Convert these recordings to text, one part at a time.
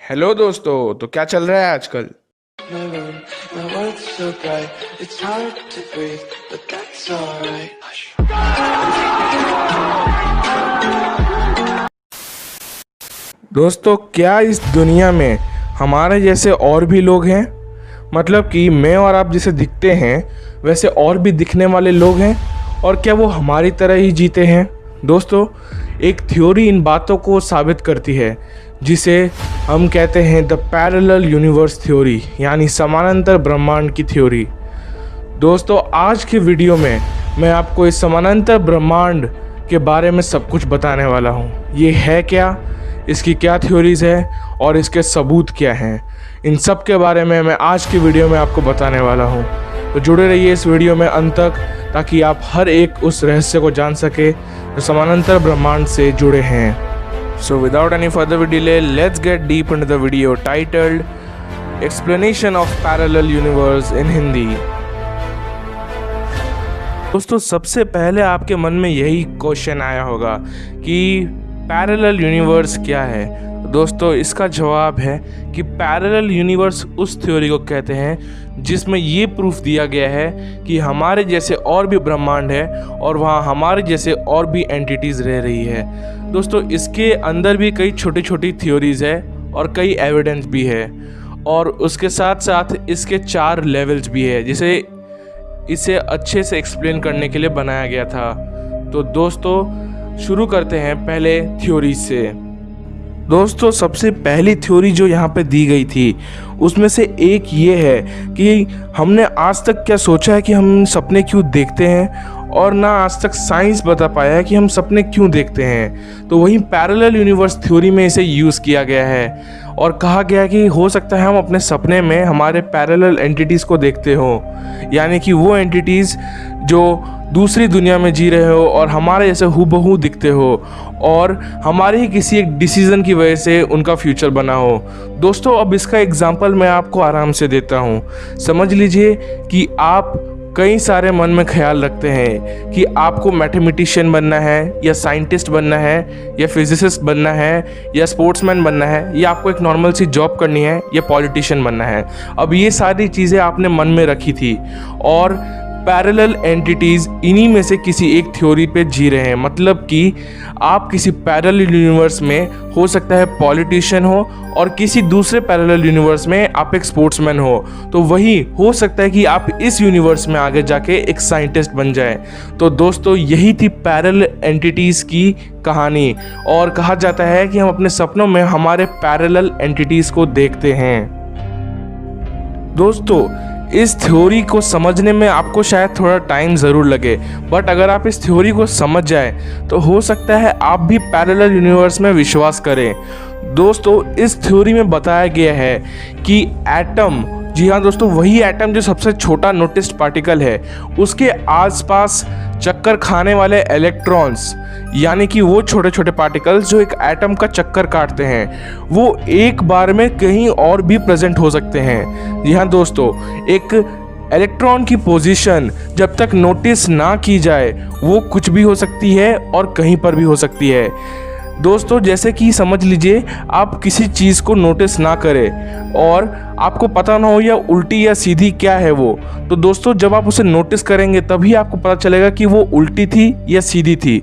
Hello दोस्तों। तो क्या चल रहा है आजकल? My room, my world's so bright, it's hard to breathe, but that's alright. दोस्तों, क्या इस दुनिया में हमारे जैसे और भी लोग हैं? मतलब कि मैं और आप जैसे दिखते हैं वैसे और भी दिखने वाले लोग हैं, और क्या वो हमारी तरह ही जीते हैं? दोस्तों, एक थ्योरी इन बातों को साबित करती है जिसे हम कहते हैं द पैरेलल यूनिवर्स थ्योरी, यानी समानांतर ब्रह्मांड की थ्योरी। दोस्तों, आज के वीडियो में मैं आपको इस समानांतर ब्रह्मांड के बारे में सब कुछ बताने वाला हूँ। ये है क्या, इसकी क्या थ्योरीज है और इसके सबूत क्या हैं, इन सब के बारे में मैं आज की वीडियो में आपको बताने वाला हूँ। तो जुड़े रहिए इस वीडियो में अंत तक, ताकि आप हर एक उस रहस्य को जान सके जो समानांतर ब्रह्मांड से जुड़े हैं। So without any further delay, let's get deep into the video titled Explanation of Parallel Universe in Hindi। दोस्तों, सबसे पहले आपके मन में यही क्वेश्चन आया होगा कि पैरेलल यूनिवर्स क्या है। दोस्तों, इसका जवाब है कि पैरेलल यूनिवर्स उस थ्योरी को कहते हैं जिसमें ये प्रूफ दिया गया है कि हमारे जैसे और भी ब्रह्मांड है और वहाँ हमारे जैसे और भी एंटिटीज़ रह रही है। दोस्तों, इसके अंदर भी कई छोटी छोटी थ्योरीज है और कई एविडेंस भी है, और उसके साथ साथ इसके 4 लेवल्स भी है जिसे इसे अच्छे से एक्सप्लेन करने के लिए बनाया गया था। तो दोस्तों, शुरू करते हैं पहले थ्योरी से। दोस्तों, सबसे पहली थ्योरी जो यहाँ पे दी गई थी उसमें से एक ये है कि हमने आज तक क्या सोचा है कि हम सपने क्यों देखते हैं, और ना आज तक साइंस बता पाया है कि हम सपने क्यों देखते हैं। तो वही पैरेलल यूनिवर्स थ्योरी में इसे यूज़ किया गया है और कहा गया कि हो सकता है हम अपने सपने में हमारे पैरेलल एंटिटीज़ को देखते हो, यानी कि वो एंटिटीज़ जो दूसरी दुनिया में जी रहे हो और हमारे जैसे हूबहू दिखते हो, और हमारे ही किसी एक डिसीज़न की वजह से उनका फ्यूचर बना हो। दोस्तों, अब इसका एग्जांपल मैं आपको आराम से देता हूँ। समझ लीजिए कि आप कई सारे मन में ख्याल रखते हैं कि आपको मैथमेटिशियन बनना है, या साइंटिस्ट बनना है, या फिजिसिस्ट बनना है, या स्पोर्ट्समैन बनना है, या आपको एक नॉर्मल सी जॉब करनी है, या पॉलिटिशियन बनना है। अब ये सारी चीज़ें आपने मन में रखी थी, और पैरेलल एंटिटीज़ इन्हीं में से किसी एक थ्योरी पे जी रहे हैं। मतलब कि आप किसी पैरेलल यूनिवर्स में हो सकता है पॉलिटिशियन हो, और किसी दूसरे पैरेलल यूनिवर्स में आप एक स्पोर्ट्समैन हो। तो वही हो सकता है कि आप इस यूनिवर्स में आगे जाके एक साइंटिस्ट बन जाए। तो दोस्तों, यही थी पैरेलल एंटिटीज़ की कहानी, और कहा जाता है कि हम अपने सपनों में हमारे पैरेलल एंटिटीज़ को देखते हैं। दोस्तों, इस थ्योरी को समझने में आपको शायद थोड़ा टाइम ज़रूर लगे, बट अगर आप इस थ्योरी को समझ जाए तो हो सकता है आप भी पैरेलल यूनिवर्स में विश्वास करें। दोस्तों, इस थ्योरी में बताया गया है कि एटम, जी हाँ दोस्तों, वही एटम जो सबसे छोटा नोटिस्ड पार्टिकल है, उसके आसपास चक्कर खाने वाले इलेक्ट्रॉन्स, यानी कि वो छोटे छोटे पार्टिकल्स जो एक एटम का चक्कर काटते हैं, वो एक बार में कहीं और भी प्रेजेंट हो सकते हैं। जी हाँ दोस्तों, एक इलेक्ट्रॉन की पोजीशन जब तक नोटिस ना की जाए वो कुछ भी हो सकती है और कहीं पर भी हो सकती है। दोस्तों, जैसे कि समझ लीजिए आप किसी चीज़ को नोटिस ना करें और आपको पता ना हो या उल्टी या सीधी क्या है वो, तो दोस्तों जब आप उसे नोटिस करेंगे तभी आपको पता चलेगा कि वो उल्टी थी या सीधी थी।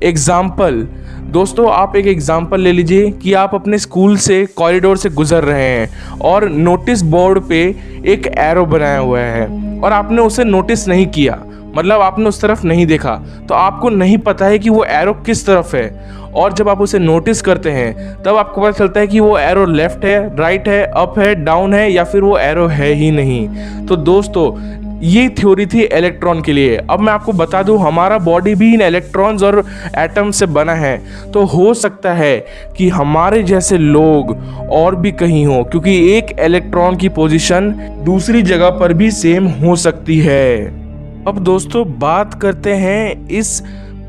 एग्ज़ाम्पल, दोस्तों आप एक एग्ज़ाम्पल ले लीजिए कि आप अपने स्कूल से कॉरिडोर से गुजर रहे हैं और नोटिस बोर्ड पे एक एरो बनाया हुआ है और आपने उसे नोटिस नहीं किया, मतलब आपने उस तरफ नहीं देखा, तो आपको नहीं पता है कि वो एरो किस तरफ है। और जब आप उसे नोटिस करते हैं तब आपको पता चलता है कि वो एरो लेफ़्ट है, राइट है, अप है, डाउन है, या फिर वो एरो है ही नहीं। तो दोस्तों ये थ्योरी थी इलेक्ट्रॉन के लिए। अब मैं आपको बता दूं, हमारा बॉडी भी इन इलेक्ट्रॉन्स और एटम से बना है, तो हो सकता है कि हमारे जैसे लोग और भी कहीं हो, क्योंकि एक इलेक्ट्रॉन की पोजीशन दूसरी जगह पर भी सेम हो सकती है। अब दोस्तों बात करते हैं इस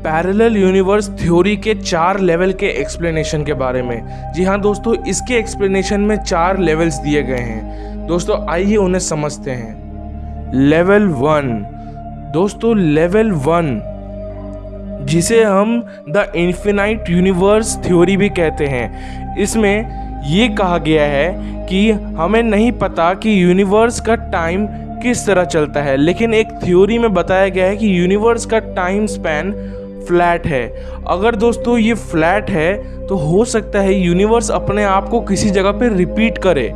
पैरेलल यूनिवर्स थ्योरी के 4 लेवल के एक्सप्लेनेशन के बारे में। जी हाँ दोस्तों, इसके एक्सप्लेनेशन में 4 लेवल्स दिए गए हैं। दोस्तों आइए उन्हें समझते हैं। लेवल 1, दोस्तों लेवल 1 जिसे हम द इन्फिनाइट यूनिवर्स थ्योरी भी कहते हैं, इसमें ये कहा गया है कि हमें नहीं पता कि यूनिवर्स का टाइम किस तरह चलता है, लेकिन एक थ्योरी में बताया गया है कि यूनिवर्स का टाइम स्पैन फ्लैट है। अगर दोस्तों ये फ्लैट है तो हो सकता है यूनिवर्स अपने आप को किसी जगह पे रिपीट करे।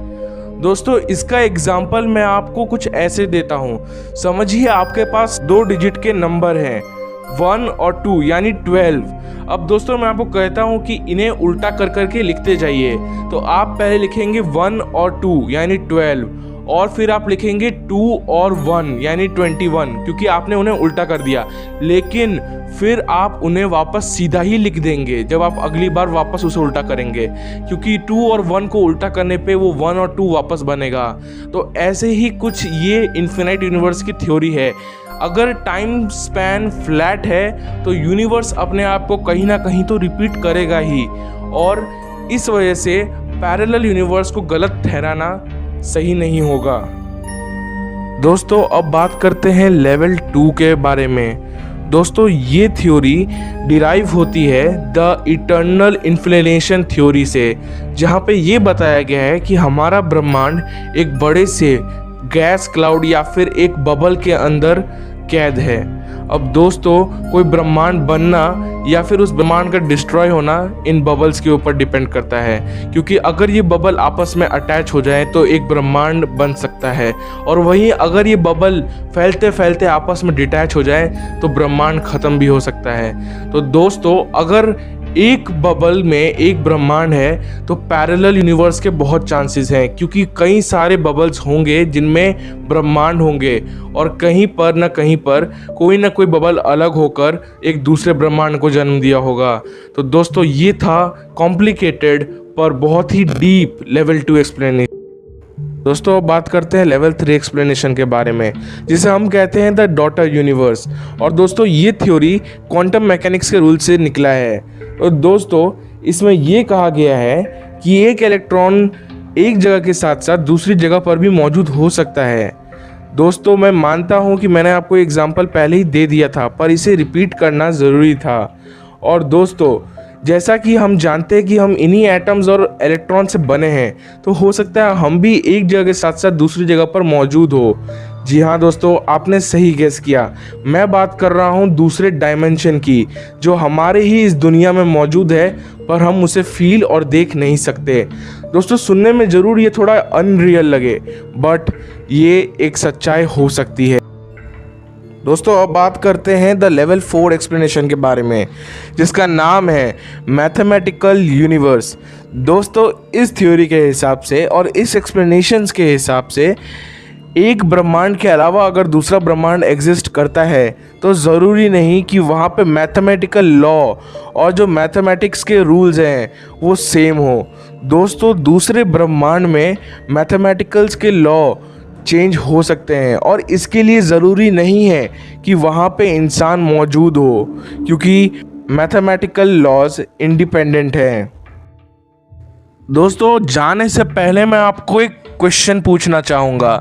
दोस्तों इसका एग्जाम्पल मैं आपको कुछ ऐसे देता हूँ। समझिए आपके पास 2 डिजिट के नंबर हैं 1 और 2 यानी 12। अब दोस्तों मैं आपको कहता हूँ कि इन्हें उल्टा कर करके लिखते जाइए। तो आप पहले लिखेंगे 1 और 2 यानी 12, और फिर आप लिखेंगे 2 और 1 यानी 21, क्योंकि आपने उन्हें उल्टा कर दिया। लेकिन फिर आप उन्हें वापस सीधा ही लिख देंगे जब आप अगली बार वापस उसे उल्टा करेंगे, क्योंकि 2 और 1 को उल्टा करने पे वो 1 और 2 वापस बनेगा। तो ऐसे ही कुछ ये इन्फिनाइट यूनिवर्स की थ्योरी है। अगर टाइम स्पैन फ्लैट है तो यूनिवर्स अपने आप को कहीं ना कहीं तो रिपीट करेगा ही, और इस वजह से पैरेलल यूनिवर्स को गलत ठहराना सही नहीं होगा। दोस्तों अब बात करते हैं लेवल 2 के बारे में। दोस्तों ये थ्योरी डिराइव होती है द इटर्नल इन्फ्लेशन थ्योरी से, जहाँ पे ये बताया गया है कि हमारा ब्रह्मांड एक बड़े से गैस क्लाउड या फिर एक बबल के अंदर कैद है। अब दोस्तों कोई ब्रह्मांड बनना या फिर उस ब्रह्मांड का डिस्ट्रॉय होना इन बबल्स के ऊपर डिपेंड करता है, क्योंकि अगर ये बबल आपस में अटैच हो जाए तो एक ब्रह्मांड बन सकता है, और वहीं अगर ये बबल फैलते फैलते आपस में डिटैच हो जाए तो ब्रह्मांड ख़त्म भी हो सकता है। तो दोस्तों अगर एक बबल में एक ब्रह्मांड है तो पैरेलल यूनिवर्स के बहुत चांसेस हैं, क्योंकि कई सारे बबल्स होंगे जिनमें ब्रह्मांड होंगे, और कहीं पर ना कहीं पर कोई ना कोई बबल अलग होकर एक दूसरे ब्रह्मांड को जन्म दिया होगा। तो दोस्तों ये था कॉम्प्लिकेटेड पर बहुत ही डीप लेवल 2 एक्सप्लेनेशन। दोस्तों अब बात करते हैं लेवल 3 एक्सप्लेनेशन के बारे में, जिसे हम कहते हैं द डॉटर यूनिवर्स। और दोस्तों ये थ्योरी क्वांटम मैकेनिक्स के रूल से निकला है। और दोस्तों इसमें ये कहा गया है कि एक इलेक्ट्रॉन एक जगह के साथ साथ दूसरी जगह पर भी मौजूद हो सकता है। दोस्तों मैं मानता हूँ कि मैंने आपको एग्जाम्पल पहले ही दे दिया था, पर इसे रिपीट करना ज़रूरी था। और दोस्तों जैसा कि हम जानते हैं कि हम इन्हीं एटम्स और इलेक्ट्रॉन से बने हैं, तो हो सकता है हम भी एक जगह के साथ साथ दूसरी जगह पर मौजूद हो। जी हाँ दोस्तों आपने सही गेस किया, मैं बात कर रहा हूँ दूसरे डायमेंशन की, जो हमारे ही इस दुनिया में मौजूद है पर हम उसे फील और देख नहीं सकते। दोस्तों सुनने में ज़रूर ये थोड़ा अनरियल लगे, बट ये एक सच्चाई हो सकती है। दोस्तों अब बात करते हैं द लेवल 4 एक्सप्लेनेशन के बारे में, जिसका नाम है मैथमेटिकल यूनिवर्स। दोस्तों इस थ्योरी के हिसाब से और इस एक्सप्लेनेशंस के हिसाब से एक ब्रह्मांड के अलावा अगर दूसरा ब्रह्मांड एग्जिस्ट करता है तो ज़रूरी नहीं कि वहाँ पे मैथमेटिकल लॉ और जो मैथमेटिक्स के रूल्स हैं वो सेम हो। दोस्तों दूसरे ब्रह्मांड में मैथमेटिकल्स के लॉ चेंज हो सकते हैं, और इसके लिए ज़रूरी नहीं है कि वहाँ पे इंसान मौजूद हो, क्योंकि मैथमेटिकल लॉज इंडिपेंडेंट हैं। दोस्तों जाने से पहले मैं आपको एक क्वेश्चन पूछना चाहूँगा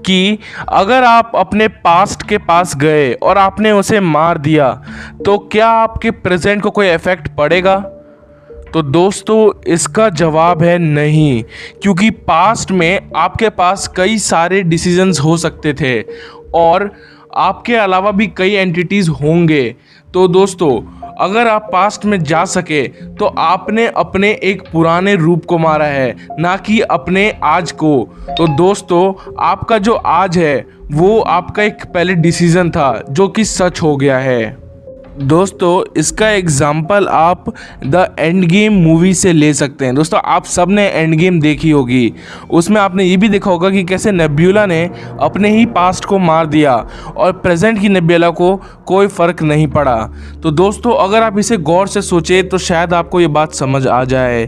कि अगर आप अपने पास्ट के पास गए और आपने उसे मार दिया तो क्या आपके प्रेजेंट को कोई इफ़ेक्ट पड़ेगा? तो दोस्तों इसका जवाब है नहीं, क्योंकि पास्ट में आपके पास कई सारे डिसीजंस हो सकते थे और आपके अलावा भी कई एंटिटीज़ होंगे। तो दोस्तों अगर आप पास्ट में जा सके तो आपने अपने एक पुराने रूप को मारा है, ना कि अपने आज को। तो दोस्तों आपका जो आज है वो आपका एक पहले डिसीजन था जो कि सच हो गया है। दोस्तों इसका एग्जाम्पल आप द एंड गेम मूवी से ले सकते हैं। दोस्तों आप सब ने एंड गेम देखी होगी, उसमें आपने ये भी देखा होगा कि कैसे नेब्यूला ने अपने ही पास्ट को मार दिया और प्रेजेंट की नेब्यूला को कोई फ़र्क नहीं पड़ा। तो दोस्तों अगर आप इसे गौर से सोचें तो शायद आपको ये बात समझ आ जाए।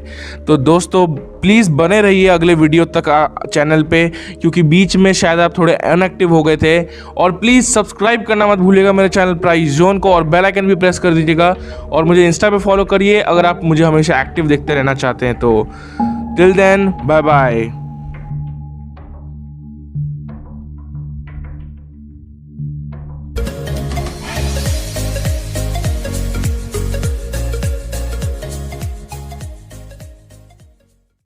तो दोस्तों प्लीज़ बने रहिए अगले वीडियो तक चैनल पे, क्योंकि बीच में शायद आप थोड़े अनएक्टिव हो गए थे। और प्लीज़ सब्सक्राइब करना मत भूलिएगा मेरे चैनल प्राइस जोन को, और बेल आइकन भी प्रेस कर दीजिएगा। और मुझे इंस्टा पे फॉलो करिए अगर आप मुझे हमेशा एक्टिव देखते रहना चाहते हैं। तो टिल देन बाय बाय।